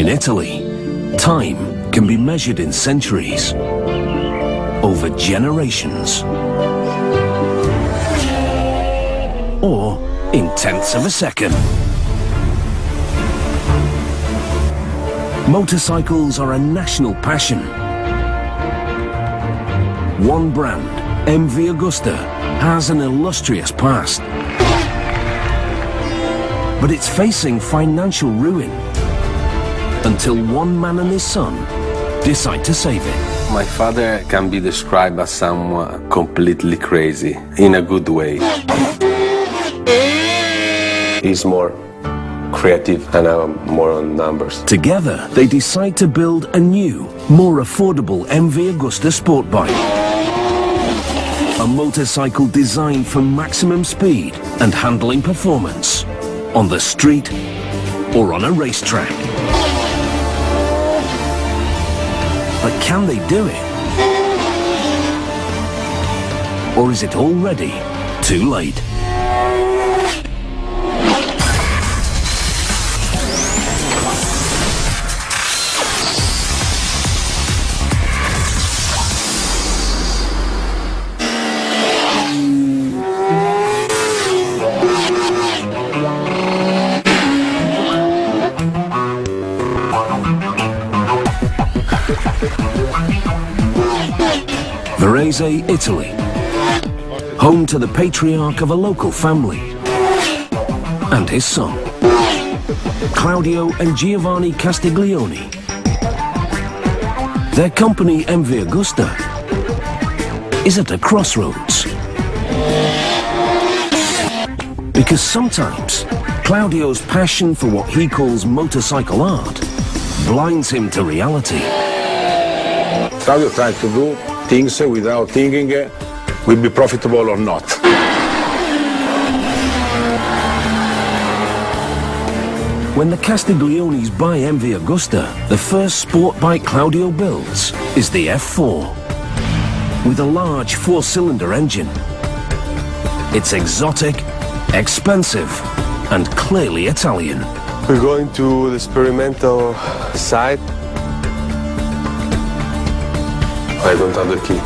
In Italy, time can be measured in centuries, over generations, or in tenths of a second. Motorcycles are a national passion. One brand, MV Agusta, has an illustrious past. But it's facing financial ruin until one man and his son decide to save it. My father can be described as someone completely crazy, in a good way. He's more creative and I'm more on numbers. Together, they decide to build a new, more affordable MV Agusta sport bike. A motorcycle designed for maximum speed and handling performance on the street or on a racetrack. But can they do it? Or is it already too late? Varese, Italy, home to the patriarch of a local family and his son, Claudio and Giovanni Castiglione. Their company, MV Agusta, is at a crossroads. Because sometimes Claudio's passion for what he calls motorcycle art blinds him to reality. Claudio tried to do things without thinking will be profitable or not. When the Castigliones buy MV Agusta, the first sport bike Claudio builds is the F4, with a large four-cylinder engine. It's exotic, expensive, and clearly Italian. We're going to the experimental site. I don't have the key.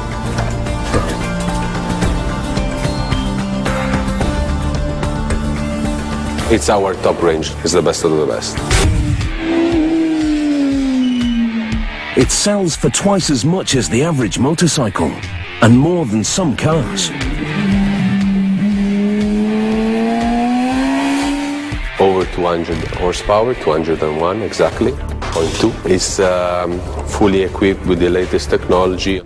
It's our top range. It's the best of the best. It sells for twice as much as the average motorcycle, and more than some cars. Over 200 horsepower, 201 exactly. 0.2. It's fully equipped with the latest technology.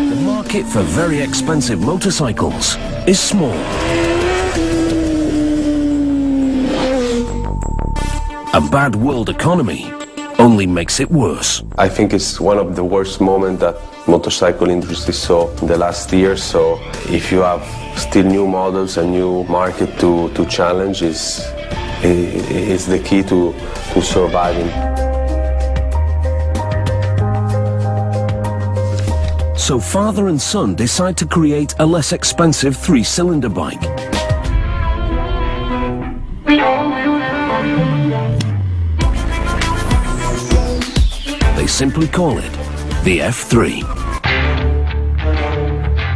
The market for very expensive motorcycles is small. A bad world economy only makes it worse. I think it's one of the worst moments that motorcycle industry saw in the last year. So if you have still new models and new market to challenge, is the key to surviving. So father and son decide to create a less expensive three-cylinder bike. They simply call it the F3.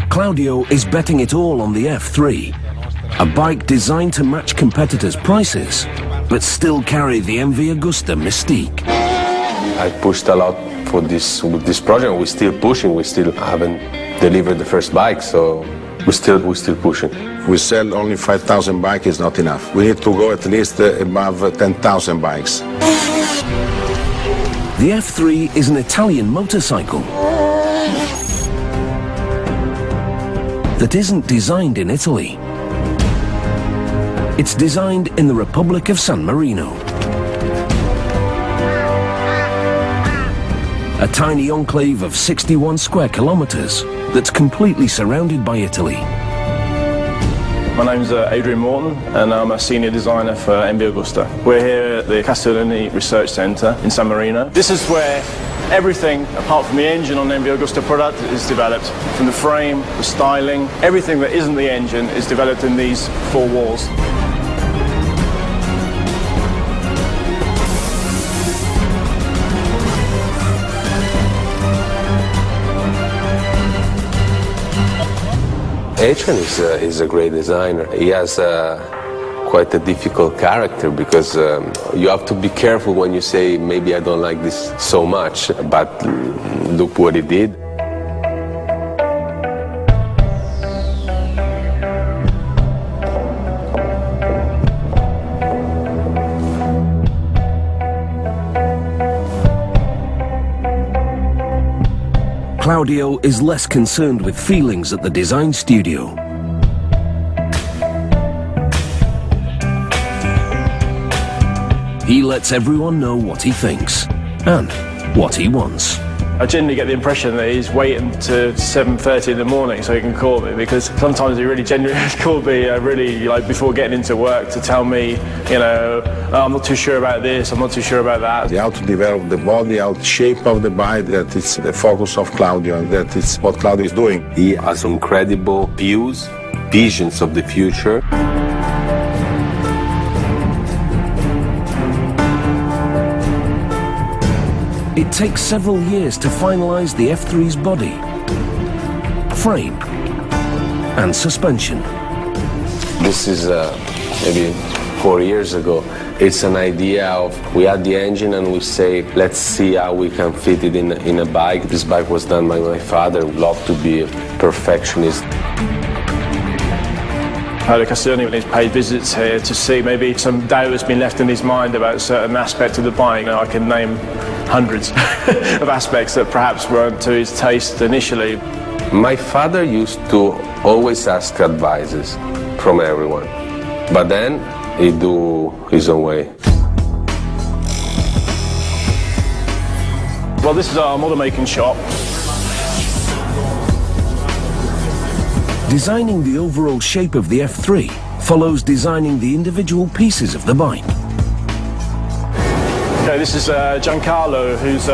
Claudio is betting it all on the F3, a bike designed to match competitors' prices, but still carry the MV Agusta mystique. I pushed a lot for this with this project. We're still pushing. We still haven't delivered the first bike, so we're still pushing. We sell only 5,000 bikes is not enough. We need to go at least above 10,000 bikes. The F3 is an Italian motorcycle that isn't designed in Italy. It's designed in the Republic of San Marino, a tiny enclave of 61 square kilometers that's completely surrounded by Italy. My name's Adrian Morton and I'm a senior designer for MV Agusta. We're here at the Castiglione Research Centre in San Marino. This is where Everything apart from the engine on MV Agusta product is developed. From the frame, the styling, everything that isn't the engine is developed in these four walls. Adrian is a great designer. He has quite a difficult character because you have to be careful when you say, maybe I don't like this so much, but look what he did. Claudio is less concerned with feelings at the design studio. He lets everyone know what he thinks and what he wants. I generally get the impression that he's waiting to 7:30 in the morning so he can call me, because sometimes he really genuinely has called me really like before getting into work to tell me, you know, oh, I'm not too sure about this, I'm not too sure about that. How to develop the body, how the shape of the bike, that is the focus of Claudio, and that is what Claudio is doing. He has incredible views, visions of the future. It takes several years to finalize the F3's body, frame, and suspension. This is maybe 4 years ago. It's an idea of, we had the engine and we say, let's see how we can fit it in a bike. This bike was done by my father. Loved to be a perfectionist. Paolo Castiglione, when he's paid visits here to see maybe some doubt has been left in his mind about a certain aspect of the bike. You know, I can name hundreds of aspects that perhaps weren't to his taste initially. My father used to always ask advices from everyone, but then he'd do his own way. Well, this is our model making shop. Designing the overall shape of the F3 follows designing the individual pieces of the bike. Okay, this is Giancarlo, who's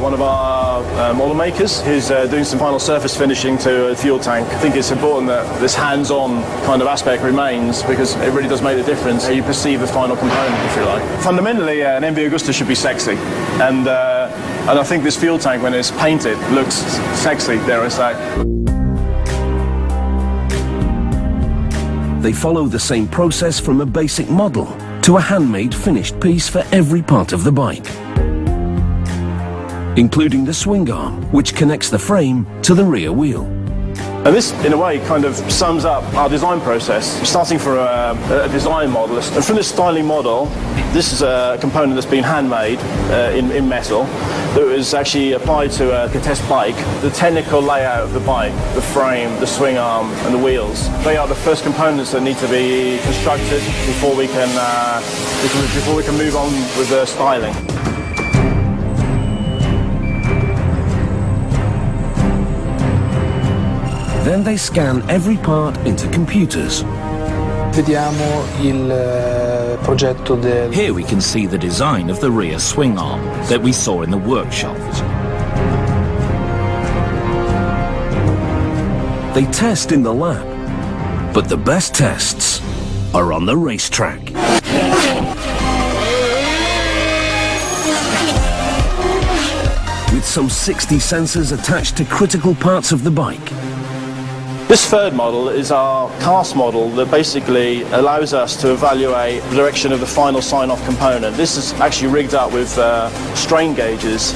one of our model makers, who's doing some final surface finishing to a fuel tank. I think it's important that this hands-on kind of aspect remains, because it really does make a difference how you perceive the final component, if you like. Fundamentally, an MV Agusta should be sexy, and I think this fuel tank, when it's painted, looks sexy, dare I say. They follow the same process from a basic model to a handmade finished piece for every part of the bike, including the swing arm, which connects the frame to the rear wheel. And this, in a way, kind of sums up our design process, starting from a design model. And from this styling model, this is a component that's been handmade in metal that was actually applied to a test bike. The technical layout of the bike, the frame, the swing arm, and the wheels, they are the first components that need to be constructed before we can move on with the styling. Then they scan every part into computers. Here we can see the design of the rear swing arm that we saw in the workshop. They test in the lab, but the best tests are on the racetrack. With some 60 sensors attached to critical parts of the bike. This third model is our cast model that basically allows us to evaluate the direction of the final sign-off component. This is actually rigged up with strain gauges.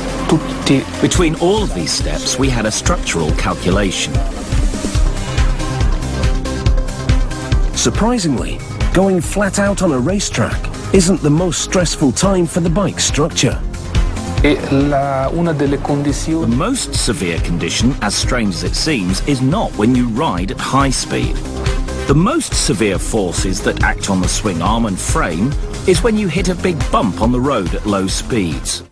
Between all of these steps, we had a structural calculation. Surprisingly, going flat out on a racetrack isn't the most stressful time for the bike structure. The most severe condition, as strange as it seems, is not when you ride at high speed. The most severe forces that act on the swing arm and frame is when you hit a big bump on the road at low speeds.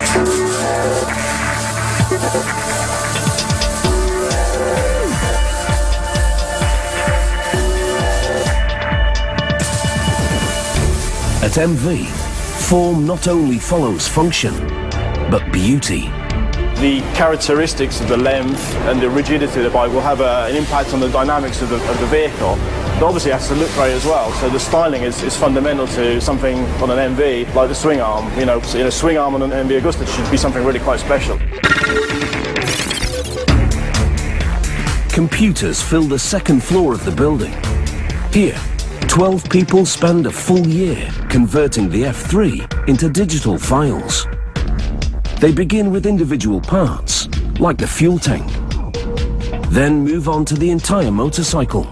At MV, form not only follows function, but beauty. the characteristics of the length and the rigidity of the bike will have an impact on the dynamics of the vehicle. But obviously it has to look great as well, so the styling is fundamental to something on an MV, like the swing arm. You know, swing arm on an MV Agusta should be something really quite special. Computers fill the second floor of the building. Here, 12 people spend a full year converting the F3 into digital files. They begin with individual parts, like the fuel tank, then move on to the entire motorcycle.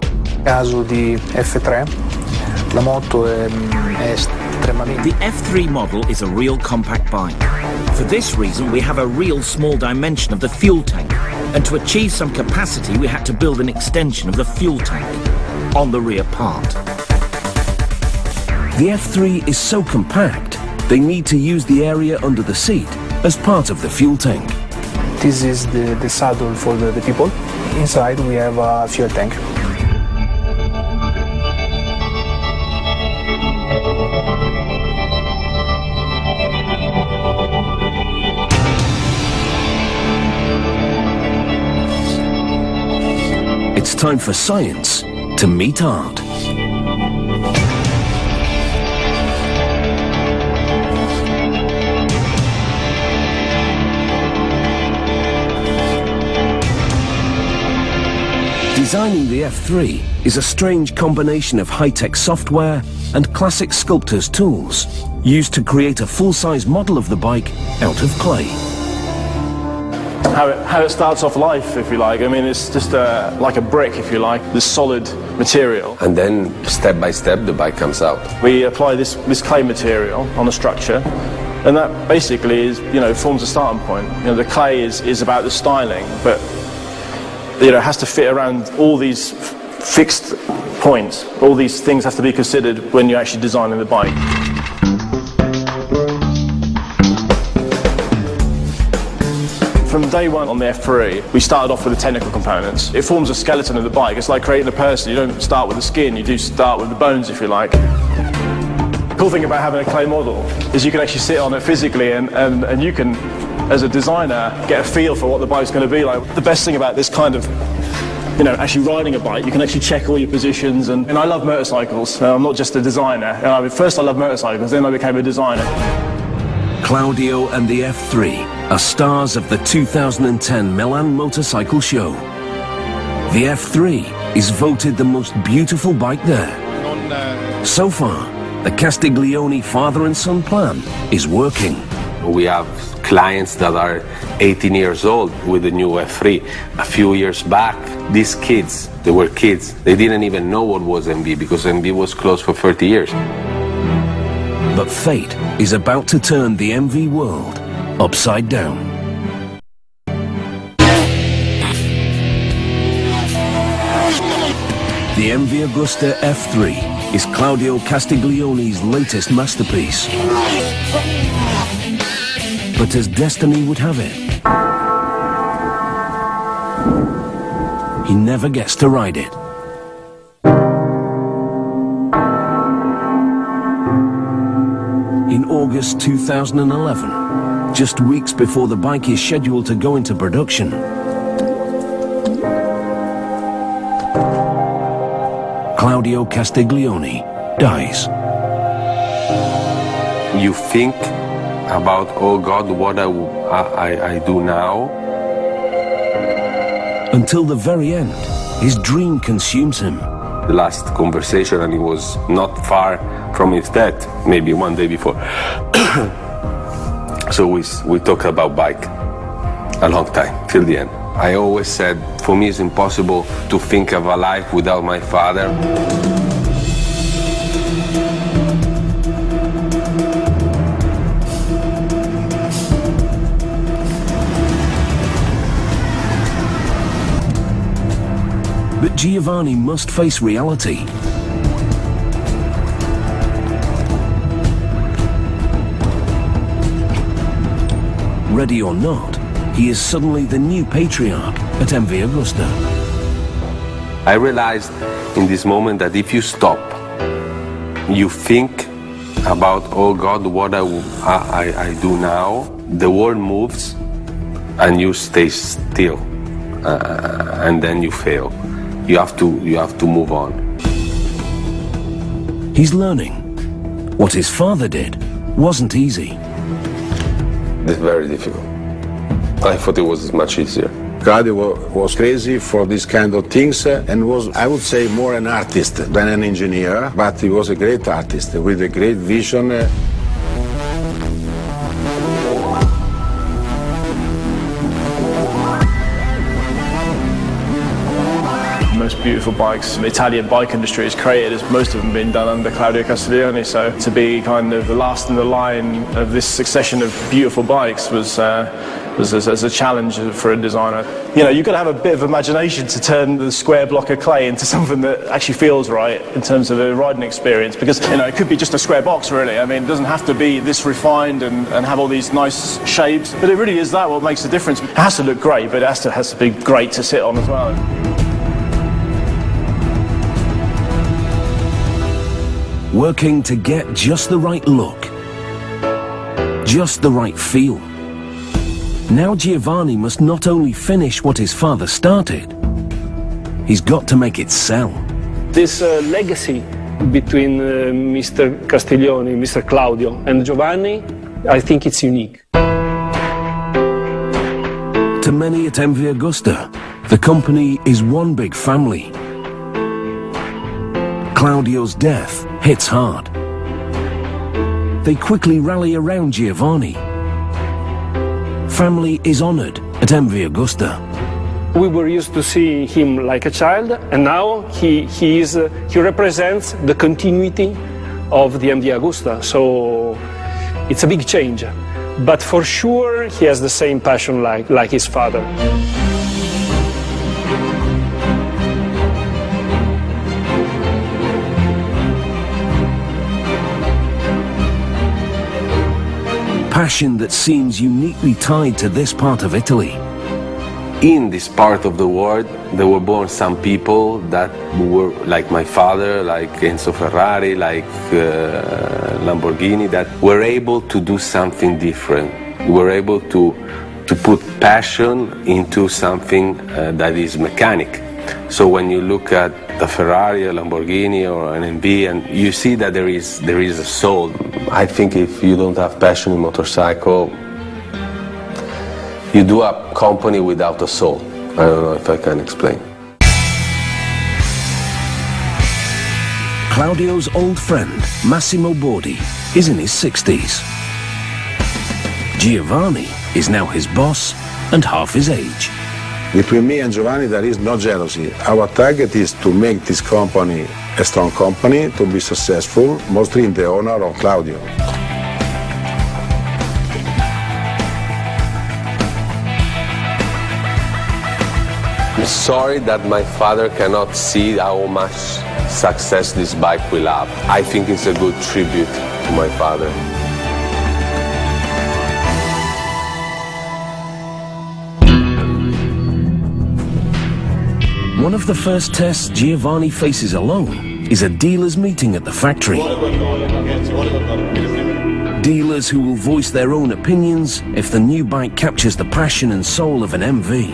Caso di F3, la moto è estremamente... The F3 model is a real compact bike. For this reason, we have a real small dimension of the fuel tank, and to achieve some capacity, we had to build an extension of the fuel tank on the rear part. The F3 is so compact, they need to use the area under the seat as part of the fuel tank. This is the saddle for the people. Inside we have a fuel tank. It's time for science to meet art. Designing the F3 is a strange combination of high-tech software and classic sculptor's tools used to create a full-size model of the bike out of clay. How it starts off life, if you like. I mean, it's just like a brick, if you like, this solid material. And then, step by step, the bike comes out. We apply this clay material on the structure, and that basically is, forms a starting point. The clay is about the styling, but it has to fit around all these fixed points. All these things have to be considered when you're actually designing the bike. From day one on the F3, we started off with the technical components. It forms a skeleton of the bike. It's like creating a person. You don't start with the skin, you do start with the bones, if you like. The cool thing about having a clay model is you can actually sit on it physically and you can, as a designer, get a feel for what the bike's going to be like. The best thing about this kind of, actually riding a bike, you can actually check all your positions. And I love motorcycles. I'm not just a designer. First I loved motorcycles, then I became a designer. Claudio and the F3 are stars of the 2010 Milan Motorcycle Show. The F3 is voted the most beautiful bike there. So far, the Castiglione father and son plan is working. We have clients that are 18 years old with the new F3. A few years back, these kids, they were kids. They didn't even know what was MV because MV was closed for 30 years. But fate is about to turn the MV world upside down. The MV Agusta F3 is Claudio Castiglione's latest masterpiece. But as destiny would have it, he never gets to ride it. In August 2011, just weeks before the bike is scheduled to go into production, Claudio Castiglione dies. You think about, oh God, what I do now? Until the very end, his dream consumes him. The last conversation, and he was not far from his death, maybe one day before. So we talked about bike a long time, till the end. I always said, for me it's impossible to think of a life without my father. But Giovanni must face reality. Ready or not, he is suddenly the new patriarch at MV Agusta. I realized in this moment that if you stop, you think about, oh God, what I do now, the world moves, and you stay still, and then you fail. You have to move on. He's learning. What his father did wasn't easy. It's very difficult. I thought it was much easier. Claudio was crazy for these kind of things and was, I would say, more an artist than an engineer, but he was a great artist with a great vision. Most beautiful bikes the Italian bike industry has created, as most of them been done under Claudio Castiglione. So to be kind of the last in the line of this succession of beautiful bikes was a challenge for a designer. You know, you've got to have a bit of imagination to turn the square block of clay into something that actually feels right in terms of a riding experience, because, you know, it could be just a square box, really. I mean, it doesn't have to be this refined and have all these nice shapes, but it really is that what makes the difference. It has to look great, but it has to be great to sit on as well. Working to get just the right look, just the right feel. Now Giovanni must not only finish what his father started, he's got to make it sell. This legacy between Mr. Castiglione, Mr. Claudio and Giovanni, I think it's unique. To many at MV Agusta, the company is one big family. Claudio's death hits hard. They quickly rally around Giovanni. Family is honored at MV Agusta. We were used to see him like a child, and now he represents the continuity of the MV Agusta. So it's a big change, but for sure he has the same passion like his father. Passion that seems uniquely tied to this part of Italy. In this part of the world, there were born some people that were like my father, like Enzo Ferrari, like Lamborghini, that were able to do something different. Were able to put passion into something that is mechanic. So when you look at a Ferrari, a Lamborghini, or an MV, and you see that there is a soul. I think if you don't have passion in motorcycle, you do a company without a soul. I don't know if I can explain. Claudio's old friend, Massimo Bordi, is in his 60s. Giovanni is now his boss and half his age. Between me and Giovanni, there is no jealousy. Our target is to make this company a strong company, to be successful, mostly in the honor of Claudio. I'm sorry that my father cannot see how much success this bike will have. I think it's a good tribute to my father. One of the first tests Giovanni faces alone is a dealers' meeting at the factory. Dealers who will voice their own opinions if the new bike captures the passion and soul of an MV.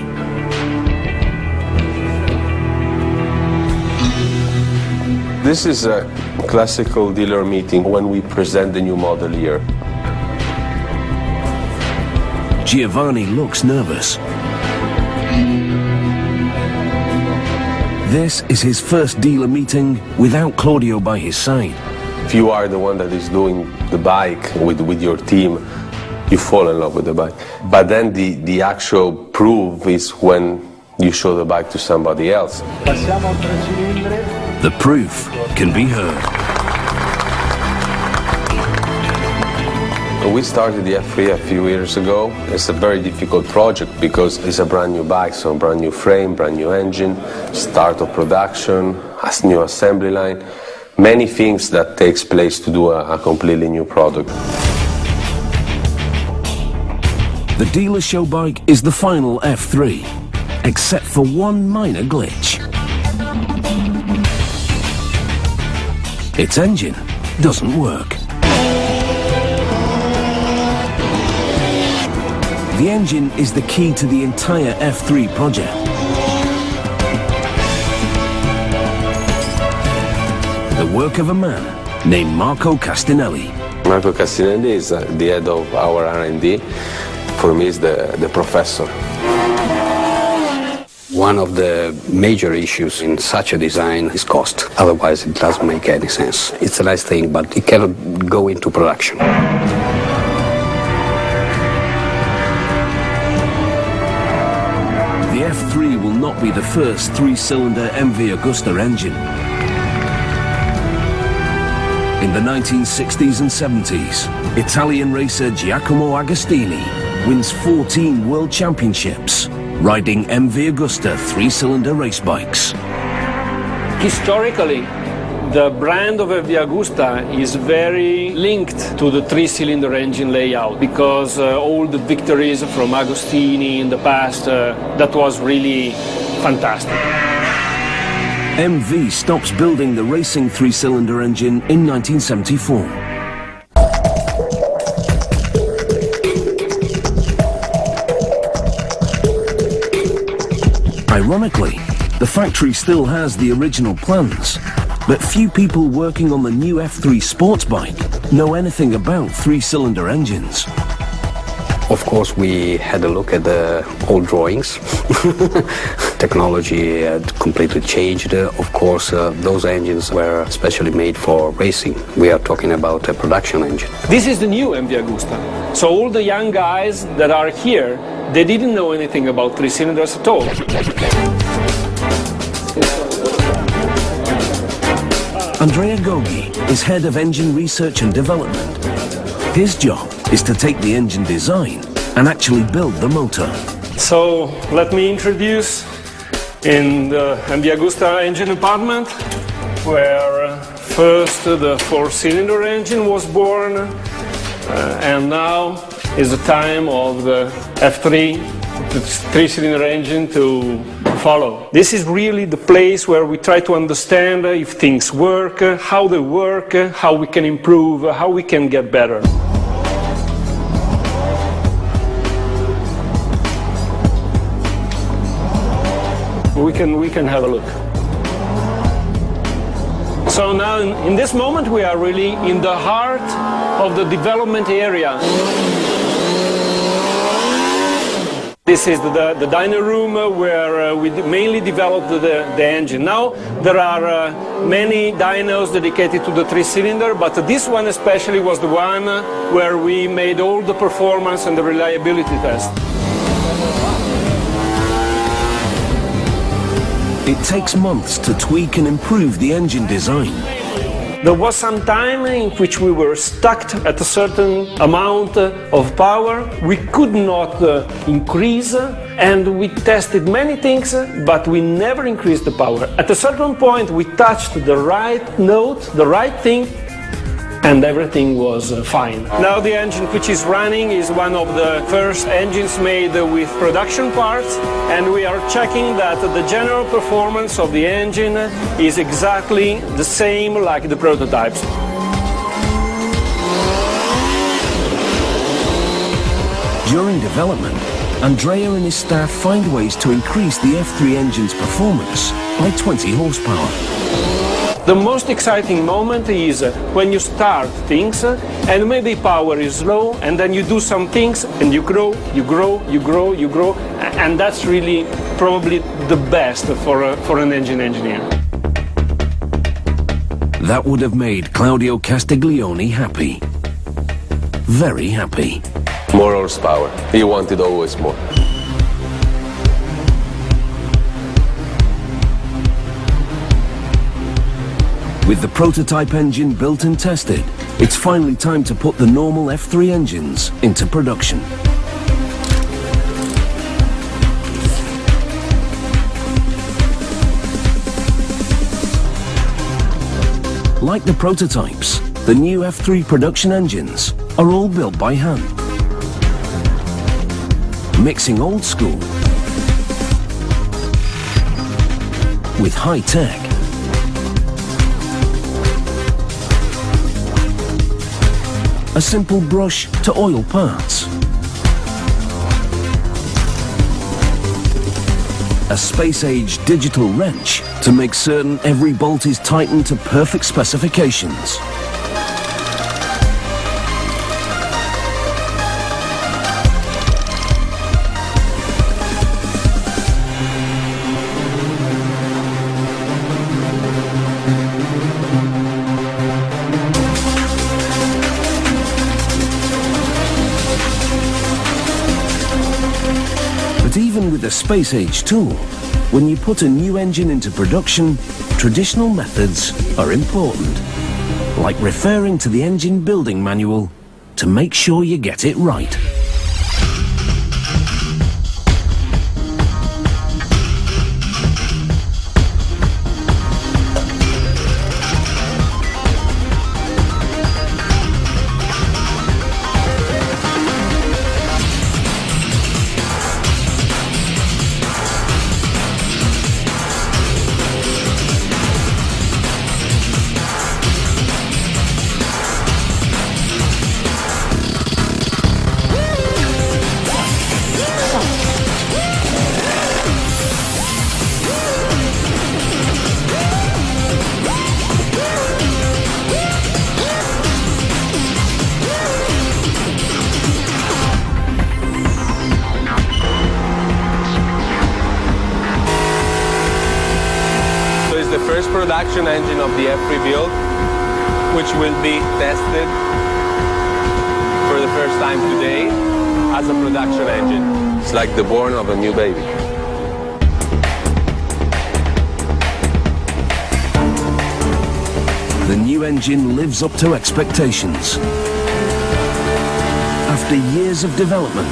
This is a classical dealer meeting when we present the new model year. Giovanni looks nervous. This is his first dealer meeting without Claudio by his side. If you are the one that is doing the bike with your team, you fall in love with the bike. But then the actual proof is when you show the bike to somebody else. The proof can be heard. We started the F3 a few years ago. It's a very difficult project because it's a brand new bike, so brand new frame, brand new engine, start of production, a new assembly line, many things that takes place to do a completely new product. The dealer show bike is the final F3, except for one minor glitch. Its engine doesn't work. The engine is the key to the entire F3 project. The work of a man named Marco Castinelli. Marco Castinelli is the head of our R&D. For me, is the professor. One of the major issues in such a design is cost. Otherwise, it doesn't make any sense. It's a nice thing, but it cannot go into production. The F3 will not be the first three-cylinder MV Agusta engine. In the 1960s and 70s, Italian racer Giacomo Agostini wins 14 world championships riding MV Agusta three-cylinder race bikes. Historically, the brand of MV Agusta is very linked to the three-cylinder engine layout because all the victories from Agostini in the past, that was really fantastic. MV stops building the racing three-cylinder engine in 1974. Ironically, the factory still has the original plans, but few people working on the new F3 sports bike know anything about three-cylinder engines. Of course, we had a look at the old drawings. Technology had completely changed. Of course, those engines were specially made for racing. We are talking about a production engine. This is the new MV Agusta. So all the young guys that are here, they didn't know anything about three cylinders at all. Andrea Goghi is head of engine research and development. His job is to take the engine design and actually build the motor. So let me introduce in the MV Agusta engine department, where first the four-cylinder engine was born, and now is the time of the F3, the three-cylinder engine, to follow. This is really the place where we try to understand if things work, how they work, how we can improve, how we can get better. We can have a look. So now in this moment we are really in the heart of the development area. This is the dyno room where we mainly developed the engine. Now there are many dynos dedicated to the three-cylinder, but this one especially was the one where we made all the performance and the reliability tests. It takes months to tweak and improve the engine design. There was some time in which we were stuck at a certain amount of power. We could not increase, and we tested many things, but we never increased the power. At a certain point, we touched the right note, the right thing, and everything was fine. Now the engine which is running is one of the first engines made with production parts, and we are checking that the general performance of the engine is exactly the same like the prototypes. During development, Andrea and his staff find ways to increase the F3 engine's performance by 20 horsepower. The most exciting moment is when you start things and maybe power is low, and then you do some things and you grow, and that's really probably the best for an engine engineer. That would have made Claudio Castiglione happy. Very happy. More horsepower. He wanted always more. With the prototype engine built and tested, it's finally time to put the normal F3 engines into production. Like the prototypes, the new F3 production engines are all built by hand, mixing old school with high tech. A simple brush to oil parts. a space-age digital wrench to make certain every bolt is tightened to perfect specifications. But even with a space-age tool, when you put a new engine into production, traditional methods are important, like referring to the engine building manual to make sure you get it right. First production engine of the F3 build, which will be tested for the first time today as a production engine. It's like the born of a new baby. The new engine lives up to expectations. After years of development,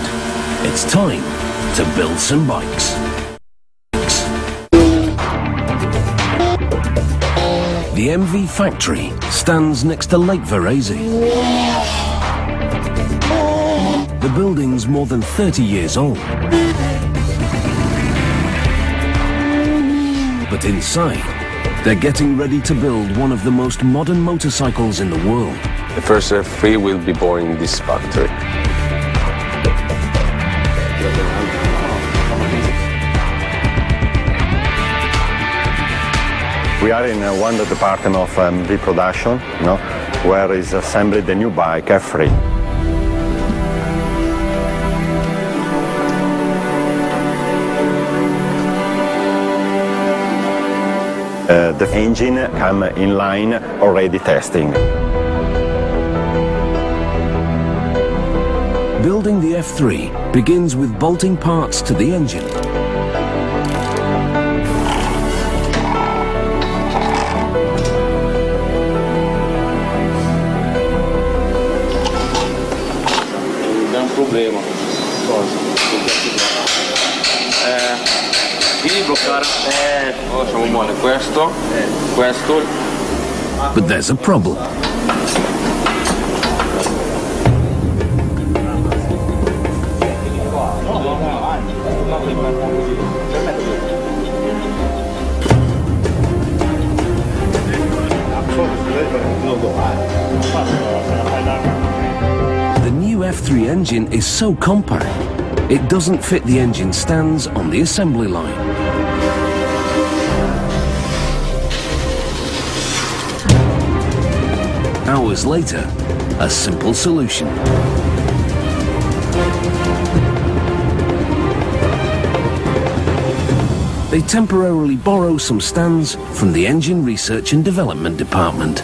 it's time to build some bikes. The MV factory stands next to Lake Varese. The building's more than 30 years old. But inside, they're getting ready to build one of the most modern motorcycles in the world. The first F3 will be born in this factory. We are in one department of MV production, where is assembled the new bike F3. The engine come in line already testing. Building the F3 begins with bolting parts to the engine. Problema. Cosa? Devi bloccare. Facciamo buone questo. Questo. But there's a problem. The new F3 engine is so compact, it doesn't fit the engine stands on the assembly line. Hours later, a simple solution. They temporarily borrow some stands from the Engine Research and Development Department.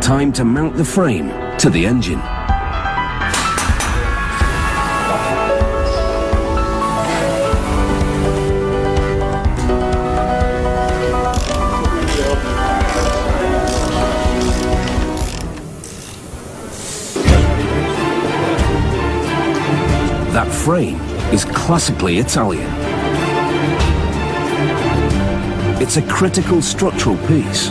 Time to mount the frame to the engine. That frame is classically Italian. It's a critical structural piece.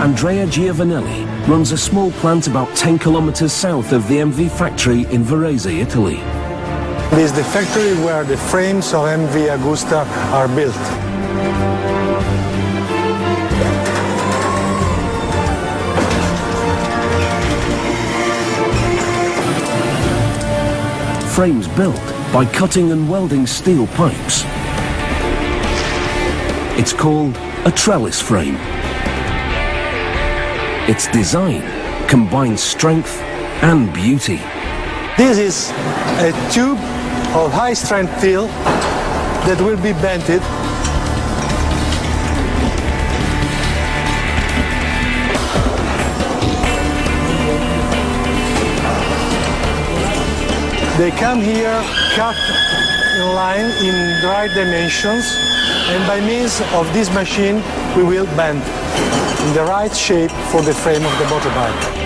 Andrea Giovanelli runs a small plant about 10 kilometers south of the MV factory in Varese, Italy. This is the factory where the frames of MV Agusta are built. Frames built by cutting and welding steel pipes. It's called a trellis frame. Its design combines strength and beauty. This is a tube of high-strength steel that will be bented. They come here, cut in line in right dimensions, and by means of this machine we will bend in the right shape for the frame of the motorbike.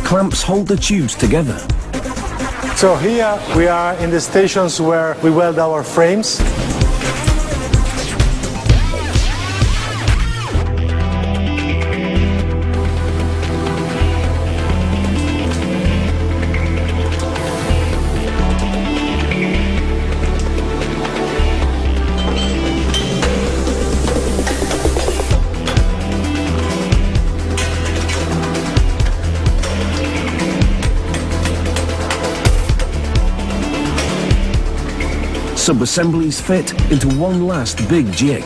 Clamps hold the tubes together. So here we are in the stations where we weld our frames. Sub-assemblies fit into one last big jig.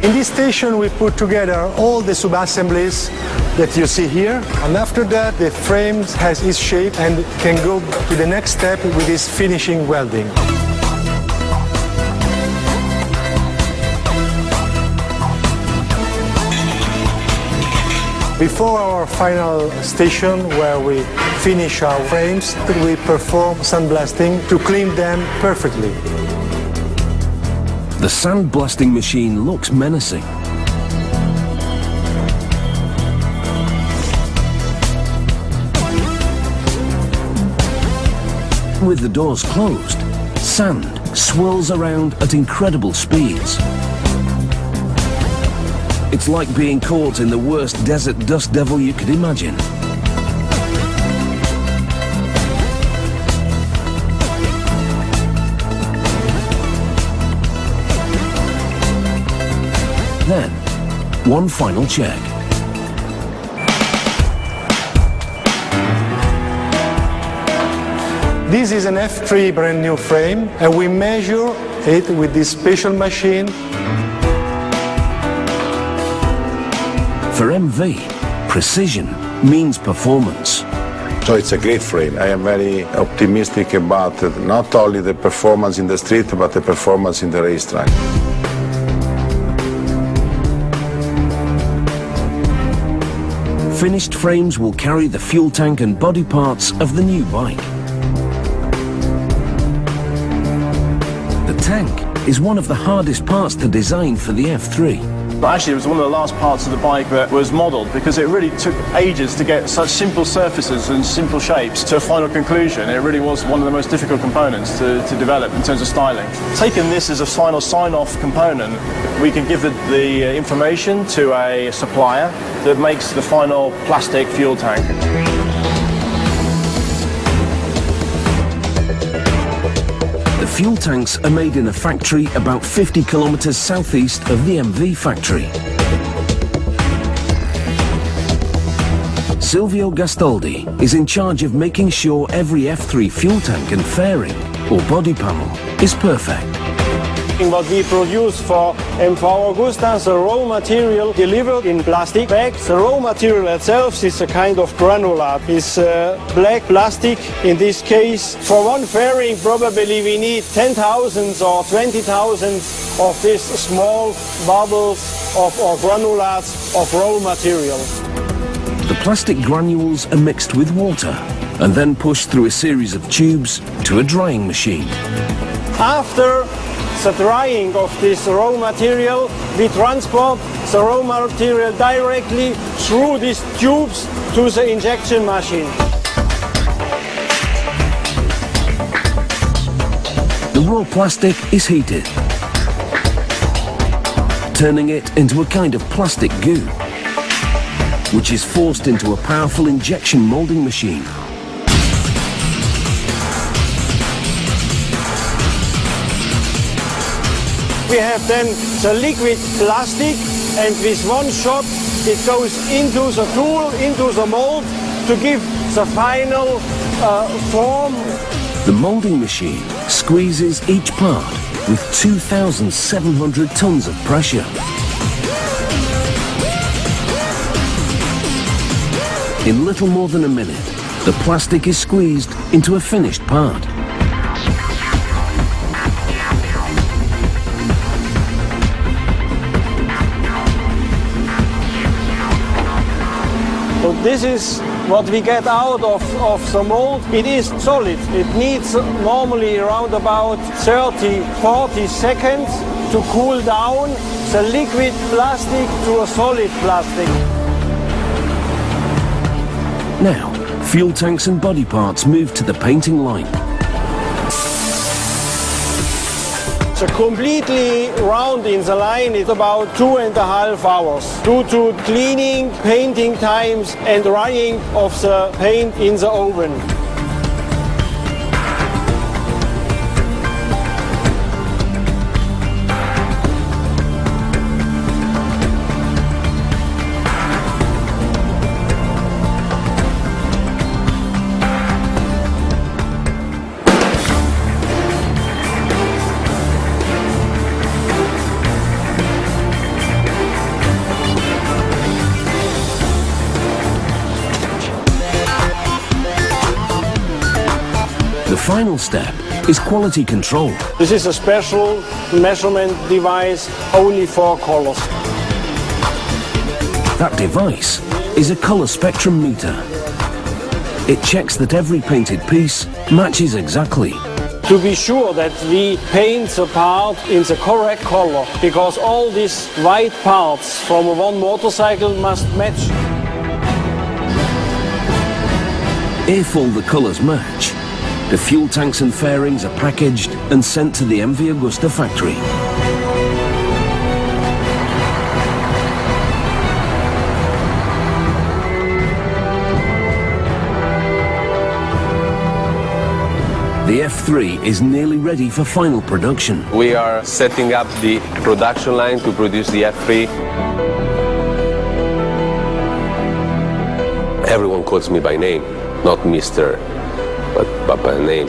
In this station we put together all the sub-assemblies that you see here, and after that the frame has its shape and can go to the next step with this finishing welding. Before our final station where we finish our frames, we perform sandblasting to clean them perfectly. The sandblasting machine looks menacing. With the doors closed, sand swirls around at incredible speeds. It's like being caught in the worst desert dust devil you could imagine. Then, one final check. This is an F3 brand new frame, and we measure it with this special machine. For MV, precision means performance. So it's a great frame. I am very optimistic about not only the performance in the street, but the performance in the racetrack. Finished frames will carry the fuel tank and body parts of the new bike. The tank is one of the hardest parts to design for the F3. But actually it was one of the last parts of the bike that was modelled, because it really took ages to get such simple surfaces and simple shapes to a final conclusion. It really was one of the most difficult components to develop in terms of styling. Taking this as a final sign-off component, we can give the information to a supplier that makes the final plastic fuel tank. The fuel tanks are made in a factory about 50 kilometers southeast of the MV factory. Silvio Gastaldi is in charge of making sure every F3 fuel tank and fairing, or body panel, is perfect. What we produce for MV Agusta, the raw material delivered in plastic bags. The raw material itself is a kind of granular. It's black plastic. In this case, for one fairing, probably we need 10,000 or 20,000 of these small bubbles or granulars of raw material. The plastic granules are mixed with water and then pushed through a series of tubes to a drying machine. After the drying of this raw material, we transport the raw material directly through these tubes to the injection machine. raw plastic is heated, turning it into a kind of plastic goo, which is forced into a powerful injection molding machine. We have then the liquid plastic, and with one shot it goes into the tool, into the mold, to give the final form. The molding machine squeezes each part with 2,700 tons of pressure. In little more than a minute, the plastic is squeezed into a finished part. So this is what we get out of the mold. It is solid. It needs normally around about 30-40 seconds to cool down the liquid plastic to a solid plastic. Now, fuel tanks and body parts move to the painting line. So completely round in the line is about 2.5 hours due to cleaning, painting times and drying of the paint in the oven. The final step is quality control. This is a special measurement device only for colors. That device is a color spectrum meter. It checks that every painted piece matches exactly. To be sure that we paint the part in the correct color, because all these white parts from one motorcycle must match. If all the colors match, the fuel tanks and fairings are packaged and sent to the MV Agusta factory. The F3 is nearly ready for final production. We are setting up the production line to produce the F3. Everyone calls me by name, not Mr., but by name.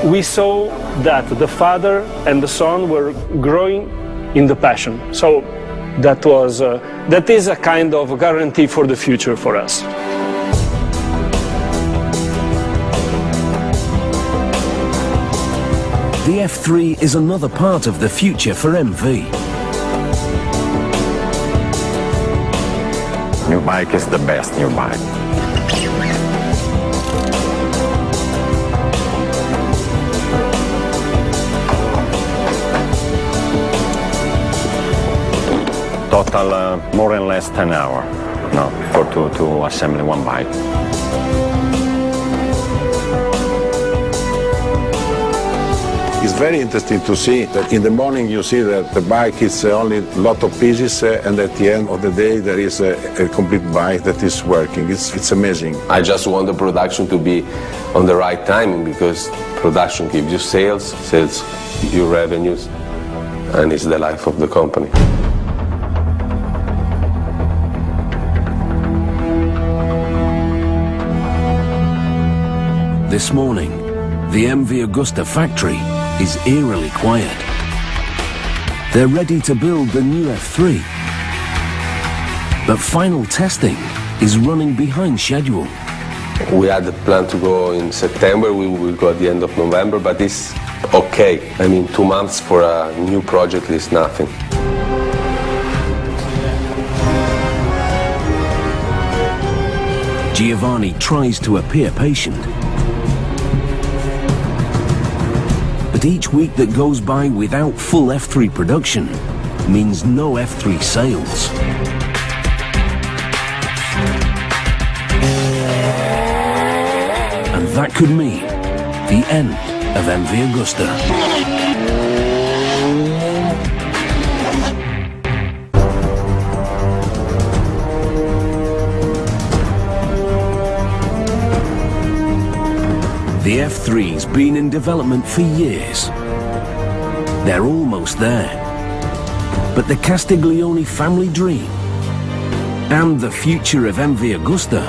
We saw that the father and the son were growing in the passion. So that is a kind of guarantee for the future for us. The F3 is another part of the future for MV. New bike is the best new bike. Total more or less 10 hours to assemble one bike. It's very interesting to see that in the morning you see that the bike is only a lot of pieces and at the end of the day there is a complete bike that is working. It's amazing. I just want the production to be on the right timing, because production gives you sales you revenues, and it's the life of the company. This morning, the MV Agusta factory is eerily quiet. They're ready to build the new F3. But final testing is running behind schedule. We had the plan to go in September, we will go at the end of November, but it's okay. I mean, 2 months for a new project is nothing. Giovanni tries to appear patient. But each week that goes by without full F3 production means no F3 sales. And that could mean the end of MV Agusta. The F3's been in development for years. They're almost there. But the Castiglione family dream and the future of MV Agusta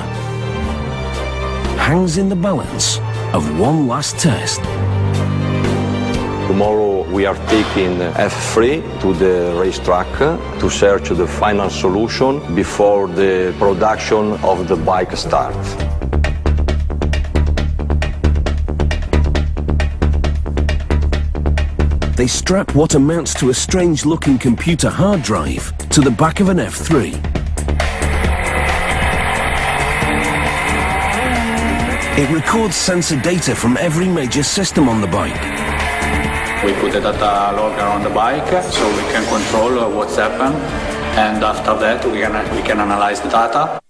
hangs in the balance of one last test. Tomorrow we are taking F3 to the racetrack to search the final solution before the production of the bike starts. They strap what amounts to a strange-looking computer hard drive to the back of an F3. It records sensor data from every major system on the bike. We put a data logger on the bike so we can control what's happened, and after that we can analyze the data.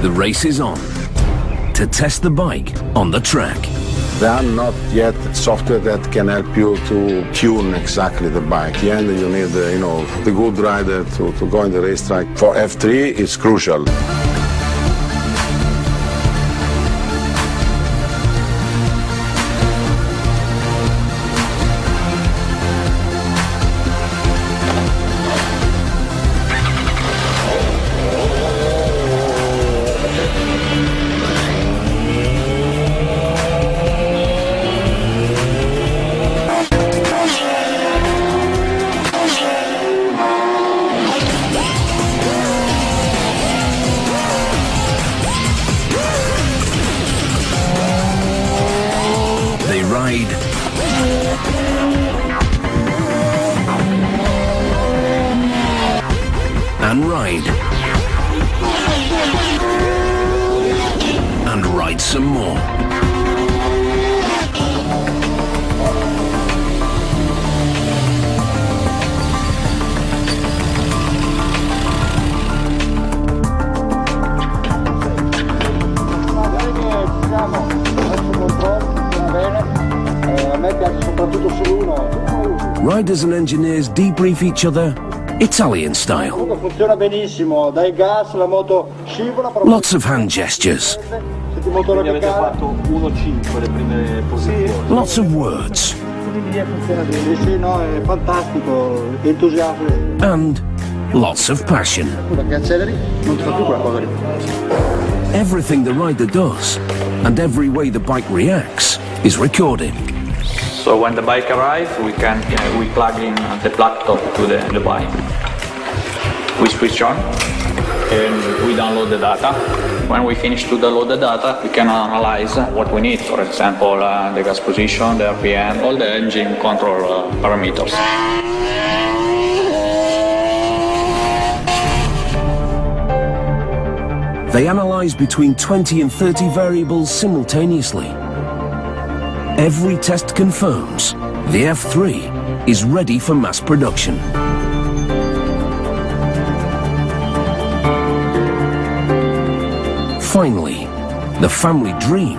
The race is on to test the bike on the track. There are not yet software that can help you to tune exactly the bike. At the end, you need, the good rider to go in the racetrack. For F3, it's crucial. Ride and ride and ride some more. Riders and engineers debrief each other Italian style. Lots of hand gestures. Lots of words. And lots of passion. Everything the rider does and every way the bike reacts is recorded. So when the bike arrives, we plug in the laptop to the bike. We switch on and we download the data. When we finish to download the data, we can analyze what we need. For example, the gas position, the RPM, all the engine control parameters. They analyze between 20 and 30 variables simultaneously. Every test confirms the F3 is ready for mass production. Finally, the family dream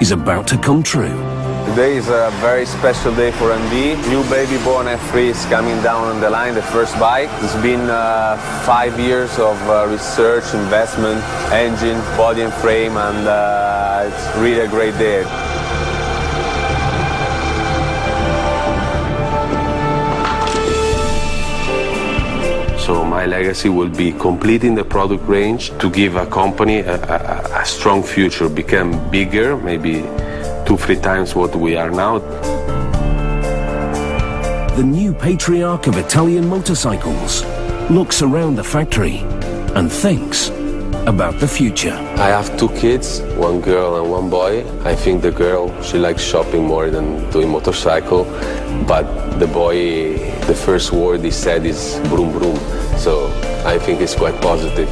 is about to come true. Today is a very special day for MV. New baby born F3 is coming down on the line, the first bike. It's been 5 years of research, investment, engine, body and frame, and it's really a great day. So my legacy will be completing the product range to give a company a strong future, become bigger, maybe 2-3 times what we are now. The new patriarch of Italian motorcycles looks around the factory and thinks about the future. I have 2 kids, 1 girl and 1 boy. I think the girl, she likes shopping more than doing motorcycle, but the boy, the first word he said is vroom vroom. So I think it's quite positive.